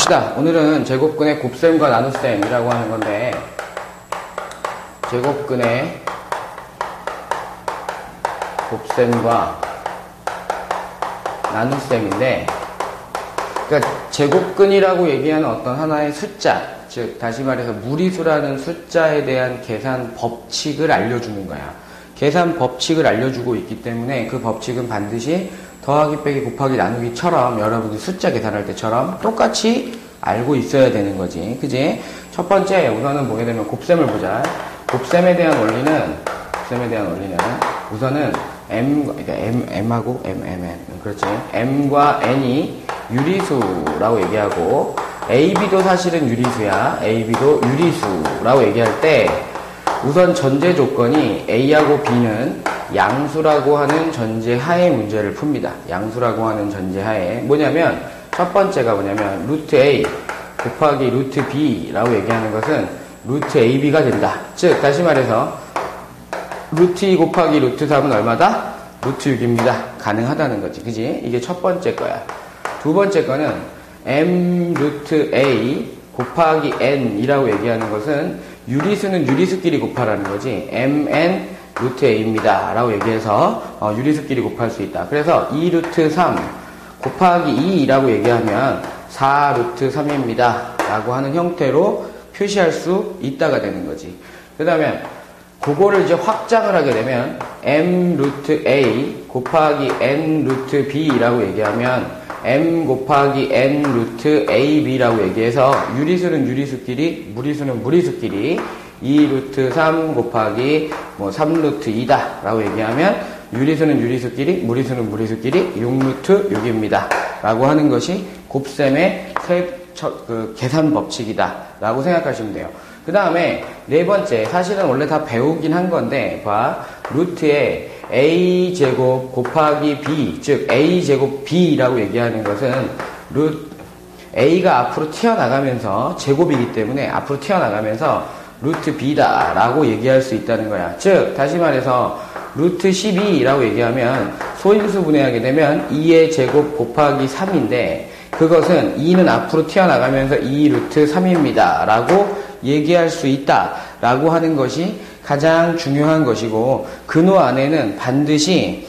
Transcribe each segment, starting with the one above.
봅시다. 오늘은 제곱근의 곱셈과 나눗셈이라고 하는 건데, 제곱근의 곱셈과 나눗셈인데, 그러니까 제곱근이라고 얘기하는 어떤 하나의 숫자, 즉 다시 말해서 무리수라는 숫자에 대한 계산 법칙을 알려주는 거야. 계산 법칙을 알려주고 있기 때문에 그 법칙은 반드시 더하기 빼기 곱하기 나누기처럼 여러분이 숫자 계산할 때처럼 똑같이 알고 있어야 되는 거지. 그지? 첫 번째 우선은 보게 되면 곱셈을 보자. 곱셈에 대한 원리는 우선은 m하고 n 그렇지. m과 n이 유리수라고 얘기하고 AB도 사실은 유리수야. AB도 유리수라고 얘기할 때 우선 전제 조건이 A하고 B는 양수라고 하는 전제하에 문제를 풉니다. 양수라고 하는 전제하에 뭐냐면 첫 번째가 뭐냐면 루트 A 곱하기 루트 B라고 얘기하는 것은 루트 AB가 된다. 즉 다시 말해서 루트 2 곱하기 루트 3은 얼마다? 루트 6입니다. 가능하다는 거지. 그지? 이게 첫 번째 거야. 두 번째 거는 M 루트 A 곱하기 N이라고 얘기하는 것은 유리수는 유리수끼리 곱하라는 거지. MN 루트 A입니다. 라고 얘기해서 유리수끼리 곱할 수 있다. 그래서 2 루트 3 곱하기 2라고 얘기하면 4 루트 3입니다. 라고 하는 형태로 표시할 수 있다가 되는 거지. 그 다음에 그거를 이제 확장을 하게 되면 M 루트 A 곱하기 N 루트 B라고 얘기하면 M 곱하기 N 루트 AB라고 얘기해서 유리수는 유리수끼리 무리수는 무리수끼리 2 루트 3 곱하기 3 루트 2다 라고 얘기하면 유리수는 유리수끼리 무리수는 무리수끼리 6 루트 6입니다 라고 하는 것이 곱셈의 계산 법칙이다 라고 생각하시면 돼요. 그 다음에 네 번째, 사실은 원래 다 배우긴 한 건데 봐, 루트에 a제곱 곱하기 b, 즉 a제곱 b라고 얘기하는 것은 a가 앞으로 튀어나가면서 제곱이기 때문에 앞으로 튀어나가면서 루트 b다 라고 얘기할 수 있다는 거야. 즉 다시 말해서 루트 12라고 얘기하면 소인수 분해하게 되면 2의 제곱 곱하기 3인데 그것은 2는 앞으로 튀어나가면서 2 루트 3입니다 라고 얘기할 수 있다 라고 하는 것이 가장 중요한 것이고, 근호 안에는 반드시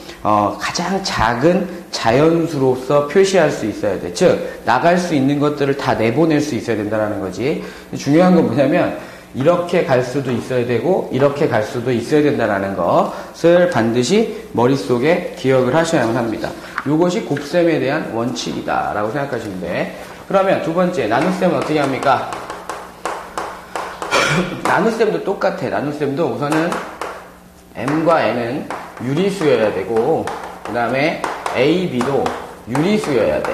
가장 작은 자연수로서 표시할 수 있어야 돼. 즉 나갈 수 있는 것들을 다 내보낼 수 있어야 된다는 거지. 중요한 건 뭐냐면 이렇게 갈 수도 있어야 되고 이렇게 갈 수도 있어야 된다는 것을 반드시 머릿속에 기억을 하셔야만 합니다. 이것이 곱셈에 대한 원칙이다 라고 생각하시면 돼. 그러면 두 번째, 나눗셈은 어떻게 합니까? 나눗셈도 똑같아. 나눗셈도 우선은 m과 n은 유리수여야 되고 그 다음에 a, b도 유리수여야 돼.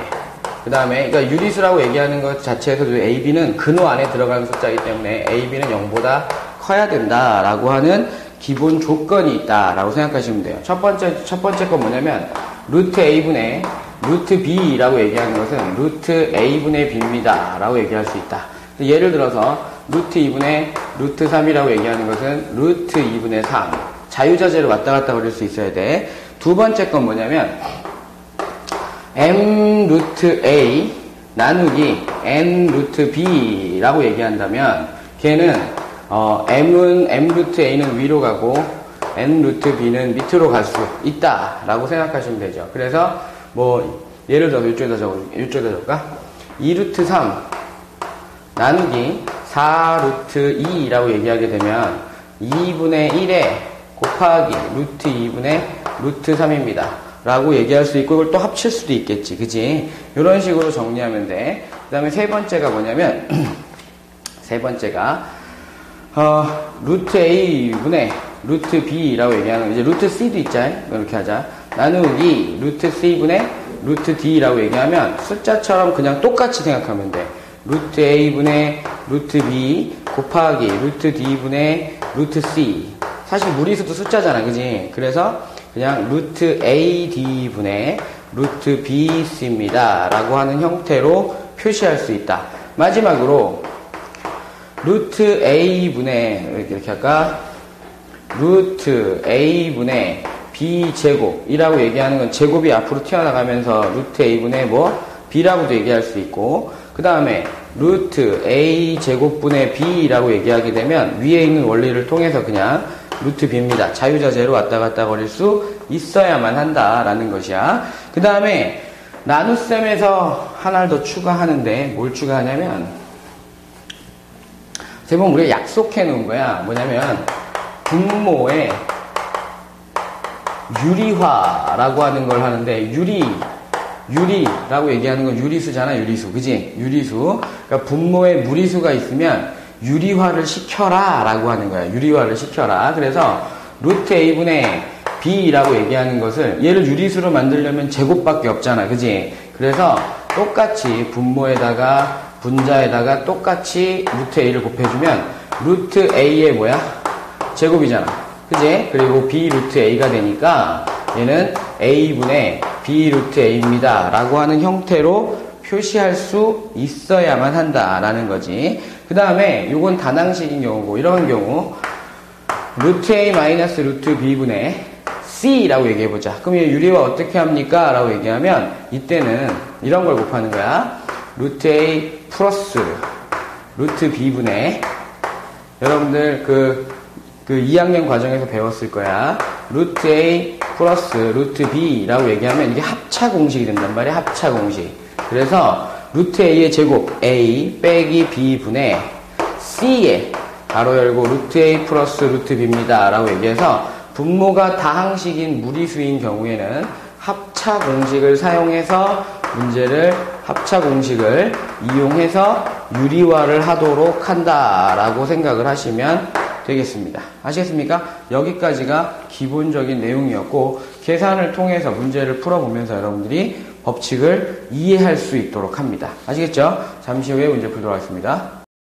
그 다음에 그러니까 유리수라고 얘기하는 것 자체에서도 a, b는 근호 안에 들어가는 숫자이기 때문에 a, b는 0보다 커야 된다라고 하는 기본 조건이 있다라고 생각하시면 돼요. 첫 번째 건 뭐냐면 루트 a분의 루트 b라고 얘기하는 것은 루트 a분의 b입니다 라고 얘기할 수 있다. 예를 들어서 루트 2분의 루트 3이라고 얘기하는 것은 루트 2분의 3. 자유자재로 왔다 갔다 그릴 수 있어야 돼. 두 번째 건 뭐냐면 m 루트 a 나누기 n 루트 b라고 얘기한다면 걔는 m은 m 루트 a는 위로 가고 n 루트 b는 밑으로 갈 수 있다 라고 생각하시면 되죠. 그래서 예를 들어서 이쪽에다 적을까? 2 루트 3 나누기 4 루트 2라고 얘기하게 되면 2분의 1에 곱하기 루트 2분의 루트 3입니다 라고 얘기할 수 있고 이걸 또 합칠 수도 있겠지. 그지? 이런 식으로 정리하면 돼. 그 다음에 세 번째가 뭐냐면 세 번째가 루트 a분의 루트 b라고 얘기하는 이제 루트 c도 있잖아. 이렇게 하자. 나누기 루트 c분의 루트 d라고 얘기하면 숫자처럼 그냥 똑같이 생각하면 돼. 루트 a분의 루트 b 곱하기 루트 d분의 루트 c. 사실 무리수도 숫자잖아. 그지? 그래서 그냥 루트 ad분의 루트 bc입니다 라고 하는 형태로 표시할 수 있다. 마지막으로 루트 a분의 이렇게 할까? 루트 a분의 b제곱이라고 얘기하는 건 제곱이 앞으로 튀어나가면서 루트 a분의 B라고도 얘기할 수 있고, 그 다음에 루트 A 제곱분의 B라고 얘기하게 되면 위에 있는 원리를 통해서 그냥 루트 B입니다. 자유자재로 왔다 갔다 거릴 수 있어야만 한다라는 것이야. 그 다음에 나눗셈에서 하나를 더 추가하는데 뭘 추가하냐면 세번 우리가 약속해 놓은 거야. 뭐냐면 분모의 유리화라고 하는 걸 하는데 유리라고 얘기하는 건 유리수잖아. 유리수. 그지? 유리수. 그러니까 분모에 무리수가 있으면 유리화를 시켜라 라고 하는 거야. 유리화를 시켜라. 그래서 루트 A분의 B라고 얘기하는 것을 얘를 유리수로 만들려면 제곱밖에 없잖아. 그지? 그래서 똑같이 분모에다가 분자에다가 똑같이 루트 A를 곱해주면 루트 A의 뭐야? 제곱이잖아. 그지? 그리고 B 루트 A가 되니까 얘는 A분의 B 루트 A입니다. 라고 하는 형태로 표시할 수 있어야만 한다라는 거지. 그 다음에 요건 단항식인 경우고 이런 경우 루트 A 마이너스 루트 B분의 C라고 얘기해보자. 그럼 이 유리화 어떻게 합니까? 라고 얘기하면 이때는 이런 걸 곱하는 거야. 루트 A 플러스 루트 B분의 여러분들 그 2학년 과정에서 배웠을 거야. 루트 A 플러스 루트 B라고 얘기하면 이게 합차 공식이 된단 말이야. 합차 공식. 그래서 루트 A의 제곱 A 빼기 B분의 C의 가로 열고 루트 A 플러스 루트 B입니다. 라고 얘기해서 분모가 다항식인 무리수인 경우에는 합차 공식을 사용해서 문제를 합차 공식을 이용해서 유리화를 하도록 한다라고 생각을 하시면 되겠습니다. 아시겠습니까? 여기까지가 기본적인 내용이었고 계산을 통해서 문제를 풀어보면서 여러분들이 법칙을 이해할 수 있도록 합니다. 아시겠죠? 잠시 후에 문제 풀도록 하겠습니다.